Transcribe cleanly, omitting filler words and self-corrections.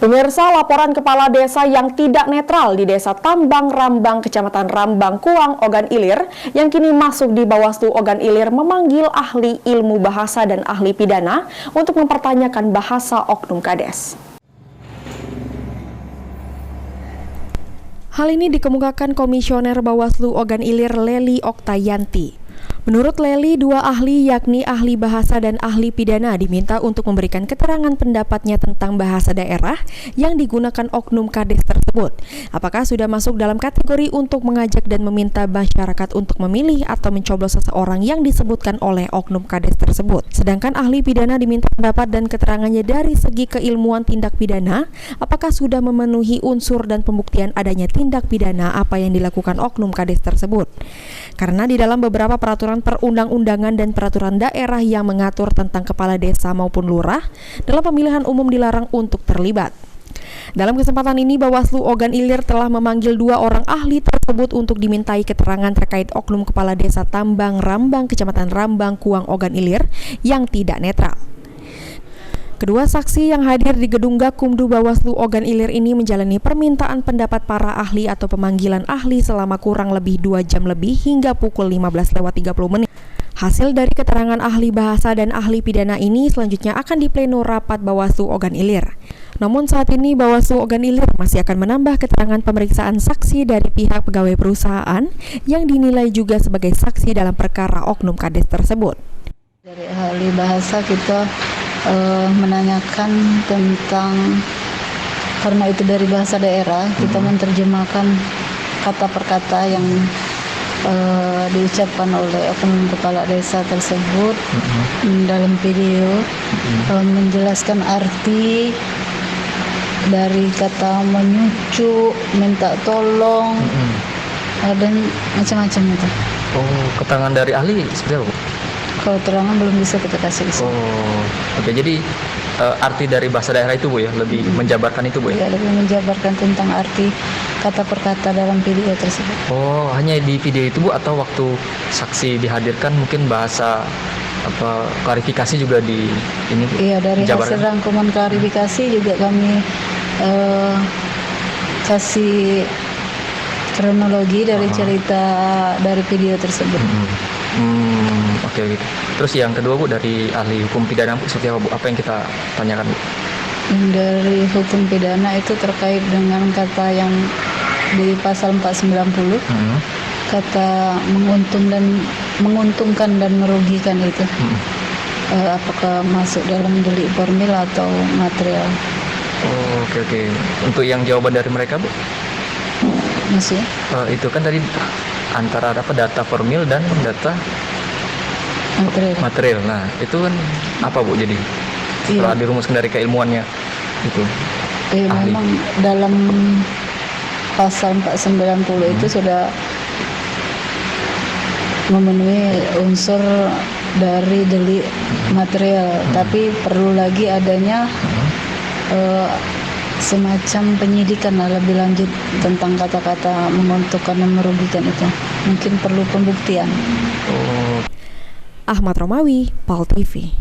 Pemirsa, laporan kepala desa yang tidak netral di Desa Tambang Rambang, Kecamatan Rambang, Kuang, Ogan Ilir, yang kini masuk di Bawaslu Ogan Ilir memanggil ahli ilmu bahasa dan ahli pidana untuk mempertanyakan bahasa Oknum Kades. Hal ini dikemukakan Komisioner Bawaslu Ogan Ilir Lely Oktayanti. Menurut Lely, dua ahli yakni ahli bahasa dan ahli pidana diminta untuk memberikan keterangan pendapatnya tentang bahasa daerah yang digunakan Oknum Kades tersebut. Apakah sudah masuk dalam kategori untuk mengajak dan meminta masyarakat untuk memilih atau mencoblos seseorang yang disebutkan oleh Oknum Kades tersebut. Sedangkan ahli pidana diminta pendapat dan keterangannya dari segi keilmuan tindak pidana, apakah sudah memenuhi unsur dan pembuktian adanya tindak pidana apa yang dilakukan Oknum Kades tersebut. Karena di dalam beberapa peraturan perundang-undangan dan peraturan daerah yang mengatur tentang kepala desa maupun lurah dalam pemilihan umum dilarang untuk terlibat. Dalam kesempatan ini, Bawaslu Ogan Ilir telah memanggil dua orang ahli tersebut untuk dimintai keterangan terkait oknum kepala desa Tambang Rambang, Kecamatan Rambang, Kuang, Ogan Ilir yang tidak netral. Kedua saksi yang hadir di gedung Gakumdu Bawaslu Ogan Ilir ini menjalani permintaan pendapat para ahli atau pemanggilan ahli selama kurang lebih 2 jam lebih hingga pukul 15:30. Hasil dari keterangan ahli bahasa dan ahli pidana ini selanjutnya akan dipleno rapat Bawaslu Ogan Ilir. Namun saat ini Bawaslu Ogan Ilir masih akan menambah keterangan pemeriksaan saksi dari pihak pegawai perusahaan yang dinilai juga sebagai saksi dalam perkara Oknum Kades tersebut. Dari ahli bahasa kita menanyakan tentang, karena itu dari bahasa daerah, kita menerjemahkan kata per kata yang diucapkan oleh oknum kepala desa tersebut dalam video, menjelaskan arti dari kata menyucuk, minta tolong, dan macam-macam itu. Oh, keterangan dari ahli seperti apa, Bu? Kalau terangan belum bisa kita kasih di sini. Oh, oke. Jadi arti dari bahasa daerah itu, Bu, ya, lebih menjabarkan itu, Bu, ya? Ya, lebih menjabarkan tentang arti kata per kata dalam video tersebut. Oh, hanya di video itu, Bu, atau waktu saksi dihadirkan mungkin bahasa apa klarifikasi juga di ini? Iya, dari hasil rangkuman klarifikasi juga kami kasih kronologi dari cerita dari video tersebut. Oke. Terus yang kedua, Bu, dari ahli hukum pidana, Bu, seperti apa, Bu? Apa yang kita tanyakan, Bu? Dari hukum pidana itu terkait dengan kata yang di pasal 490, kata menguntungkan dan merugikan itu. Apakah masuk dalam delik formil atau material? Oh, oke. Untuk yang jawaban dari mereka, Bu? Masih? Itu kan tadi antara data formil dan data material. Nah, itu kan apa, Bu? Jadi setelah dirumuskan dari keilmuannya itu. Memang dalam pasal 490 itu sudah memenuhi unsur dari delik material, tapi perlu lagi adanya semacam penyidikan lebih lanjut tentang kata-kata menguntungkan dan merugikan itu. Mungkin perlu pembuktian. Ahmad Romawi, PAL TV.